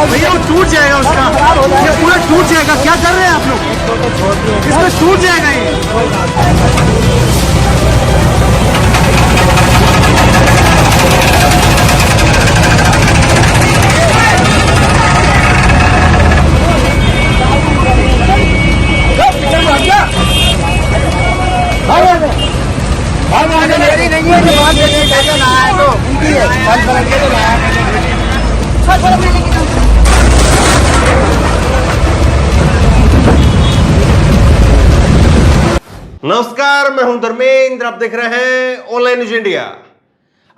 भैया वो टूट जाएगा उसका, ये पूरा टूट जाएगा। क्या कर रहे हैं आप लोग? इसमें टूट जाएगा ये। मेरी नहीं है, जवाब देने कैसे लाया है तो उनकी है, फल फल के तो लाया है। नमस्कार, मैं हूं धर्मेंद्र। आप देख रहे हैं ऑनलाइन न्यूज इंडिया।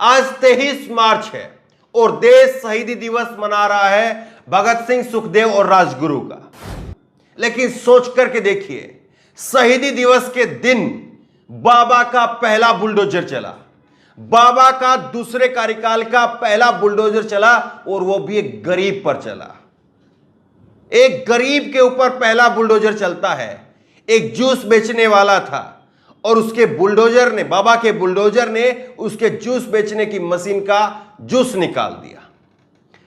आज 23 मार्च है और देश शहीदी दिवस मना रहा है भगत सिंह, सुखदेव और राजगुरु का। लेकिन सोच करके देखिए, शहीदी दिवस के दिन बाबा का पहला बुलडोजर चला, बाबा का दूसरे कार्यकाल का पहला बुलडोजर चला और वो भी एक गरीब पर चला। एक गरीब के ऊपर पहला बुलडोजर चलता है। एक जूस बेचने वाला था और उसके बुलडोजर ने, बाबा के बुलडोजर ने उसके जूस बेचने की मशीन का जूस निकाल दिया।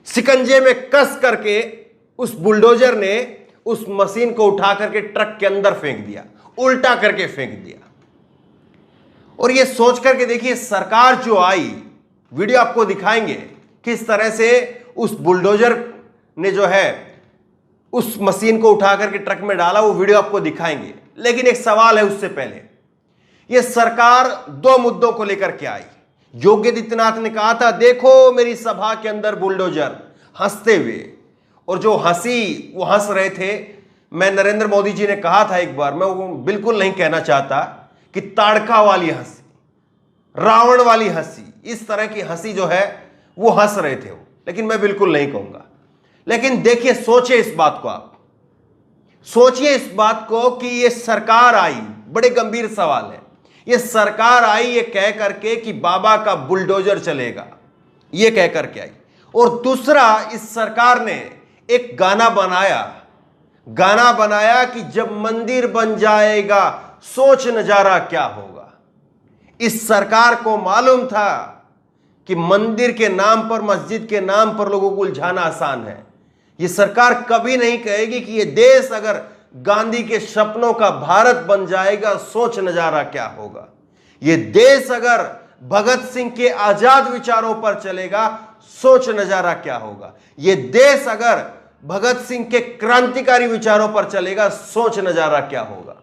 शिकंजे में कस करके उस बुलडोजर ने उस मशीन को उठा करके ट्रक के अंदर फेंक दिया, उल्टा करके फेंक दिया। और ये सोच करके देखिए, सरकार जो आई, वीडियो आपको दिखाएंगे किस तरह से उस बुलडोजर ने जो है उस मशीन को उठा करके ट्रक में डाला, वो वीडियो आपको दिखाएंगे। लेकिन एक सवाल है उससे पहले, ये सरकार दो मुद्दों को लेकर के आई। योगी आदित्यनाथ ने कहा था, देखो मेरी सभा के अंदर बुलडोजर, हंसते हुए, और जो हंसी वो हंस रहे थे। मैं नरेंद्र मोदी जी ने कहा था एक बार, मैं वो बिल्कुल नहीं कहना चाहता कि ताड़का वाली हंसी, रावण वाली हंसी, इस तरह की हंसी जो है वो हंस रहे थे वो, लेकिन मैं बिल्कुल नहीं कहूंगा। लेकिन देखिए, सोचिए इस बात को, आप सोचिए इस बात को कि ये सरकार आई, बड़े गंभीर सवाल है। ये सरकार आई ये कह करके कि बाबा का बुलडोजर चलेगा, ये कह करके आई। और दूसरा, इस सरकार ने एक गाना बनाया कि जब मंदिर बन जाएगा सोच नजारा क्या होगा। इस सरकार को मालूम था कि मंदिर के नाम पर, मस्जिद के नाम पर लोगों को उलझाना आसान है। ये सरकार कभी नहीं कहेगी कि ये देश अगर गांधी के सपनों का भारत बन जाएगा सोच नजारा क्या होगा। ये देश अगर भगत सिंह के आजाद विचारों पर चलेगा सोच नजारा क्या होगा। ये देश अगर भगत सिंह के क्रांतिकारी विचारों पर चलेगा सोच नजारा क्या होगा।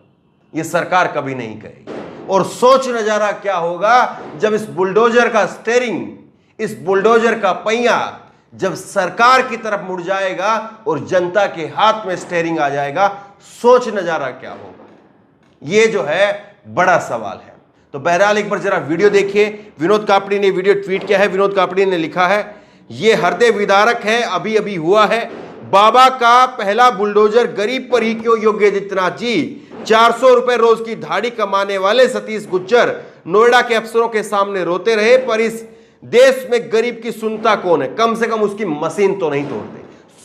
ये सरकार कभी नहीं कहेगी। और सोच नजारा क्या होगा जब इस बुलडोजर का स्टीयरिंग, इस बुलडोजर का पहिया जब सरकार की तरफ मुड़ जाएगा और जनता के हाथ में स्टीयरिंग आ जाएगा, सोच नजारा क्या होगा। ये जो है बड़ा सवाल है। तो बहरहाल एक बार जरा वीडियो देखिए। विनोद कापड़ी ने वीडियो ट्वीट किया है। विनोद कापड़ी ने लिखा है, ये हृदय विदारक है, अभी अभी हुआ है। बाबा का पहला बुलडोजर गरीब पर ही क्यों योगी आदित्यनाथ जी? 400 रुपए रोज की दाढ़ी कमाने वाले सतीश गुज्जर नोएडा के अफसरों के सामने रोते रहे, पर इस देश में गरीब की सुनता कौन है? कम से कम उसकी मशीन तो नहीं तोड़ते।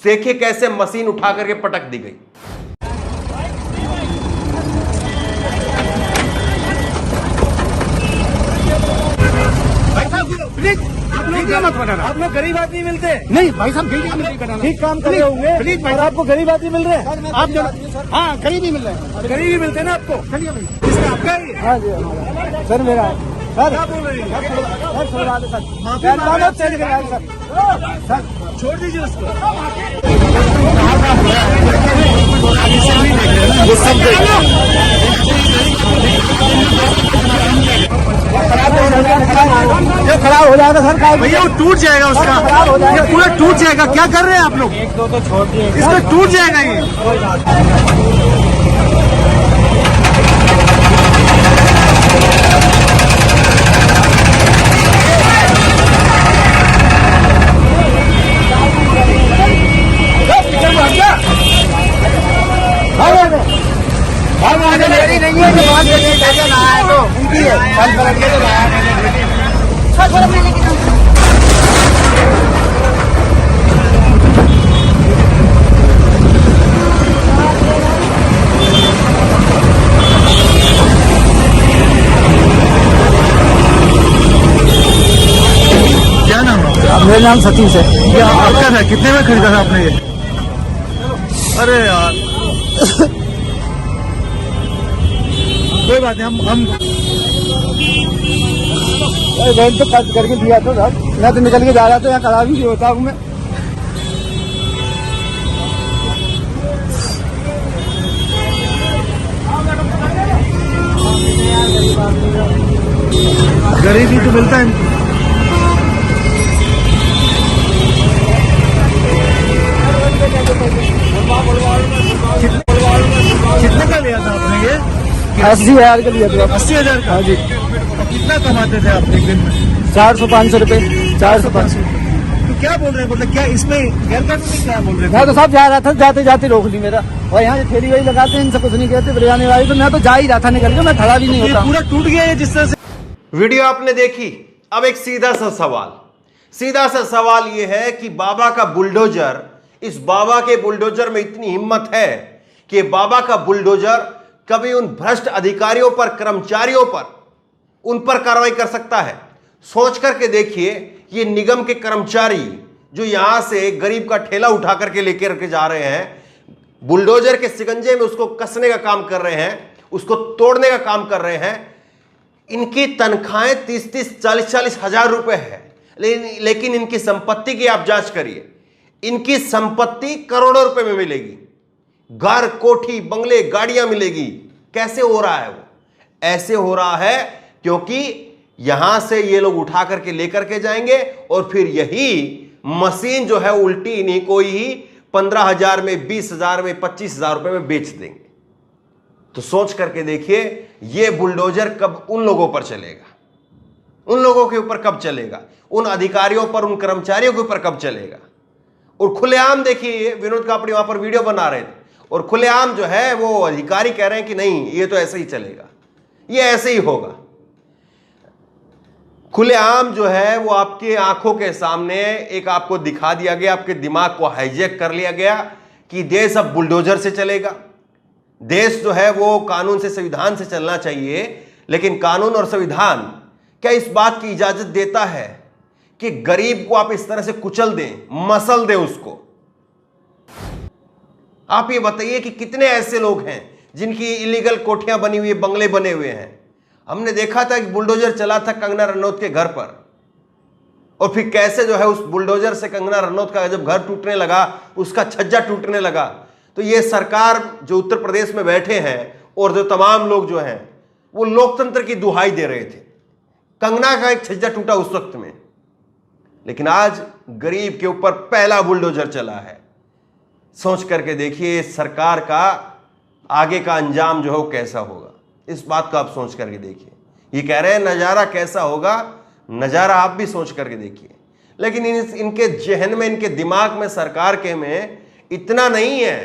देखिए कैसे मशीन उठा करके पटक दी गई। मत बनाना, आप लोग गरीब आदमी मिलते हैं। नहीं भाई साहब, ठीक काम कर रहे होंगे, प्लीज भाई, और आपको गरीब आदमी मिल रहे हैं। आप जो, हाँ गरीब ही मिल रहे हैं, गरीब ही मिलते हैं ना आपको। चलिए भाई। इसका आपका ही है? हाँ जी, सर मेरा है। सर क्या बोल रहे हैं? सर छोड़ दीजिए उसको। ये खराब हो जाएगा सर, भैया वो टूट जाएगा उसका, ये पूरा टूट जाएगा। क्या कर रहे हैं आप लोग? एक दो तो छोड़ दिए, इसमें टूट जाएगा ये। मेरी नहीं है, जवाब देने कैसे लाया है तो उनकी है, फल फल के तो लाया है। नाम सतीश है। ये आपका था, कितने में खरीदा था आपने ये? अरे यार कोई बात नहीं, हम रेंट तो खर्च करके दिया था साहब, मैं तो निकल के जा रहा था, यहाँ खड़ा भी होता हूँ मैं। गरीबी तो मिलता है इनको। कितने का लिया था आपने ये? 80,000 का लिया था। 80,000 का? हाँ जी। और कितना कमाते थे आप एक दिन में? 400-500 रुपए, 400-500। तो क्या बोल रहे हैं, मतलब क्या इसमें गैर कानूनी क्या बोल रहे मैं थे? तो साहब जा रहा था, जाते जाते रोक ली मेरा, और यहाँ से ठेली वही लगाते हैं, इनसे कुछ नहीं कहते बिरयानी वाली, तो मैं तो जा ही रहा था निकल के, मैं खड़ा भी नहीं ये होता। पूरा टूट गया है जिस तरह से। वीडियो आपने देखी। अब एक सीधा सा सवाल यह है कि बाबा का बुलडोजर, इस बाबा के बुलडोजर में इतनी हिम्मत है कि बाबा का बुलडोजर कभी उन भ्रष्ट अधिकारियों पर, कर्मचारियों पर, उन पर कार्रवाई कर सकता है? सोच करके देखिए, ये निगम के कर्मचारी जो यहां से गरीब का ठेला उठा करके लेकर के जा रहे हैं, बुलडोजर के शिकंजे में उसको कसने का काम कर रहे हैं, उसको तोड़ने का काम कर रहे हैं, इनकी तनख्वाहें 30-30, 40-40 हजार रुपए है। लेकिन इनकी संपत्ति की आप जांच करिए, इनकी संपत्ति करोड़ों रुपए में मिलेगी, घर, कोठी, बंगले, गाड़ियां मिलेगी। कैसे हो रहा है वो? ऐसे हो रहा है क्योंकि यहां से ये लोग उठा करके लेकर के जाएंगे और फिर यही मशीन जो है उल्टी इन्हीं को ही 15,000 में, 20,000 में, 25,000 रुपए में बेच देंगे। तो सोच करके देखिए, ये बुलडोजर कब उन लोगों पर चलेगा, उन लोगों के ऊपर कब चलेगा, उन अधिकारियों पर, उन कर्मचारियों के ऊपर कब चलेगा। और खुलेआम देखिए, विनोद कापड़ी वहां पर वीडियो बना रहे थे और खुलेआम जो है वो अधिकारी कह रहे हैं कि नहीं, ये तो ऐसे ही चलेगा, ये ऐसे ही होगा। खुलेआम जो है वो आपकी आंखों के सामने एक आपको दिखा दिया गया, आपके दिमाग को हाईजैक कर लिया गया कि देश अब बुलडोजर से चलेगा। देश जो है वो कानून से, संविधान से चलना चाहिए, लेकिन कानून और संविधान क्या इस बात की इजाजत देता है कि गरीब को आप इस तरह से कुचल दें, मसल दें उसको? आप ये बताइए कि कितने ऐसे लोग हैं जिनकी इलीगल कोठियां बनी हुई, बंगले बने हुए हैं। हमने देखा था कि बुलडोजर चला था कंगना रनौत के घर पर, और फिर कैसे जो है उस बुलडोजर से कंगना रनौत का जब घर टूटने लगा, उसका छज्जा टूटने लगा, तो ये सरकार जो उत्तर प्रदेश में बैठे हैं और जो तमाम लोग जो हैं वो लोकतंत्र की दुहाई दे रहे थे। कंगना का एक छज्जा टूटा उस वक्त में, लेकिन आज गरीब के ऊपर पहला बुलडोजर चला है। सोच करके देखिए सरकार का आगे का अंजाम जो है वो कैसा होगा, इस बात को आप सोच करके देखिए। ये कह रहे हैं नजारा कैसा होगा, नजारा आप भी सोच करके देखिए। लेकिन इनके जहन में, इनके दिमाग में, सरकार के में इतना नहीं है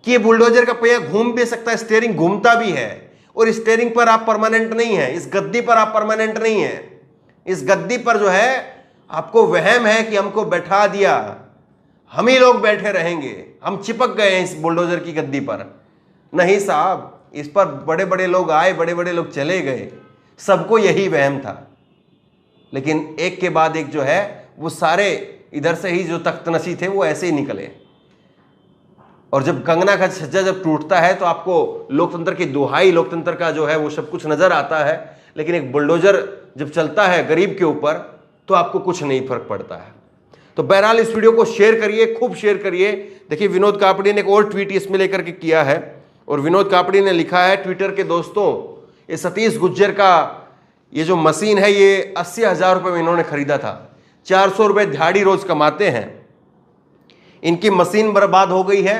कि ये बुलडोजर का पहिया घूम भी सकता है, स्टीयरिंग घूमता भी है, और स्टीयरिंग पर आप परमानेंट नहीं है, इस गद्दी पर आप परमानेंट नहीं है। इस गद्दी पर जो है आपको वहम है कि हमको बैठा दिया, हम ही लोग बैठे रहेंगे, हम चिपक गए हैं इस बुलडोजर की गद्दी पर। नहीं साहब, इस पर बड़े बड़े लोग आए, बड़े बड़े लोग चले गए, सबको यही वहम था। लेकिन एक के बाद एक जो है वो सारे इधर से ही जो तख्तनशी थे वो ऐसे ही निकले। और जब कंगना का छज्जा जब टूटता है तो आपको लोकतंत्र की दुहाई, लोकतंत्र का जो है वो सब कुछ नजर आता है, लेकिन एक बुलडोजर जब चलता है गरीब के ऊपर तो आपको कुछ नहीं फर्क पड़ता है। तो बहरहाल इस वीडियो को शेयर करिए, खूब शेयर करिए। देखिए विनोद कापड़ी ने एक और ट्वीट इसमें लेकर के किया है, और विनोद कापड़ी ने लिखा है ट्विटर के दोस्तों, ये सतीश गुज्जर का ये जो मशीन है ये 80,000 रुपये में इन्होंने खरीदा था, 400 रुपये दिहाड़ी रोज कमाते हैं। इनकी मशीन बर्बाद हो गई है,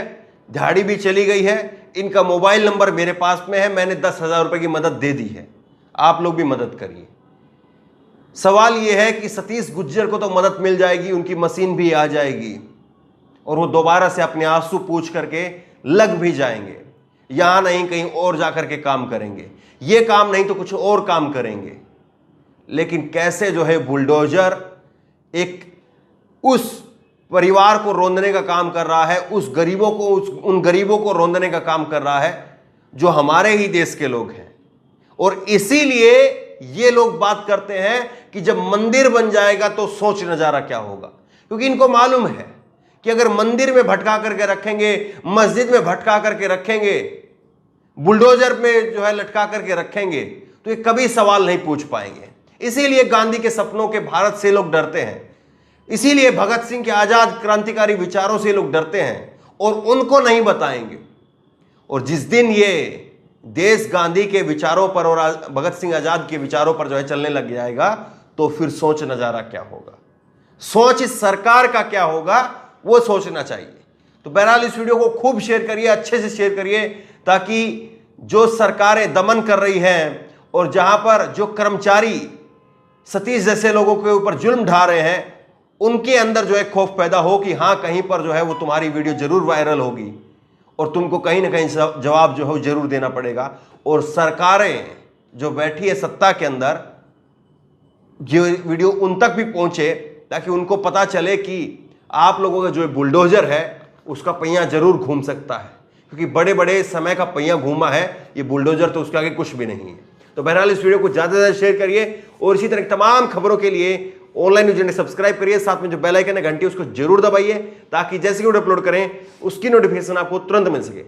दिहाड़ी भी चली गई है, इनका मोबाइल नंबर मेरे पास में है, मैंने 10,000 रुपये की मदद दे दी है, आप लोग भी मदद करिए। सवाल यह है कि सतीश गुज्जर को तो मदद मिल जाएगी, उनकी मशीन भी आ जाएगी और वो दोबारा से अपने आंसू पूछ करके लग भी जाएंगे, यहां नहीं कहीं और जाकर के काम करेंगे, ये काम नहीं तो कुछ और काम करेंगे। लेकिन कैसे जो है बुलडोजर एक उस परिवार को रौंदने का काम कर रहा है, उस गरीबों को, उन गरीबों को रौंदने का काम कर रहा है जो हमारे ही देश के लोग हैं। और इसीलिए ये लोग बात करते हैं कि जब मंदिर बन जाएगा तो सोच नजारा क्या होगा, क्योंकि इनको मालूम है कि अगर मंदिर में भटका करके रखेंगे, मस्जिद में भटका करके रखेंगे, बुलडोजर में जो है लटका करके रखेंगे, तो ये कभी सवाल नहीं पूछ पाएंगे। इसीलिए गांधी के सपनों के भारत से लोग डरते हैं, इसीलिए भगत सिंह के आजाद क्रांतिकारी विचारों से लोग डरते हैं और उनको नहीं बताएंगे। और जिस दिन ये देश गांधी के विचारों पर और भगत सिंह आजाद के विचारों पर जो है चलने लग जाएगा, तो फिर सोच नजारा क्या होगा, सोच इस सरकार का क्या होगा, वो सोचना चाहिए। तो बहरहाल इस वीडियो को खूब शेयर करिए, अच्छे से शेयर करिए, ताकि जो सरकारें दमन कर रही हैं और जहां पर जो कर्मचारी सतीश जैसे लोगों के ऊपर जुल्म ढा रहे हैं, उनके अंदर जो है खौफ पैदा हो कि हाँ कहीं पर जो है वो तुम्हारी वीडियो जरूर वायरल होगी और तुमको कहीं ना कहीं जवाब जो है जरूर देना पड़ेगा। और सरकारें जो बैठी है सत्ता के अंदर, ये वीडियो उन तक भी पहुंचे ताकि उनको पता चले कि आप लोगों का जो बुलडोजर है उसका पहिया जरूर घूम सकता है, क्योंकि बड़े बड़े समय का पहिया घूमा है, ये बुलडोजर तो उसके आगे कुछ भी नहीं है। तो बहरहाल इस वीडियो को ज़्यादा से ज़्यादा शेयर करिए और इसी तरह तमाम खबरों के लिए ऑनलाइन न्यूज़ इंडिया सब्सक्राइब करिए, साथ में जो बेल आइकन है घंटी उसको जरूर दबाइए, ताकि जैसे कि वीडियो अपलोड करें उसकी नोटिफिकेशन आपको तुरंत मिल सके।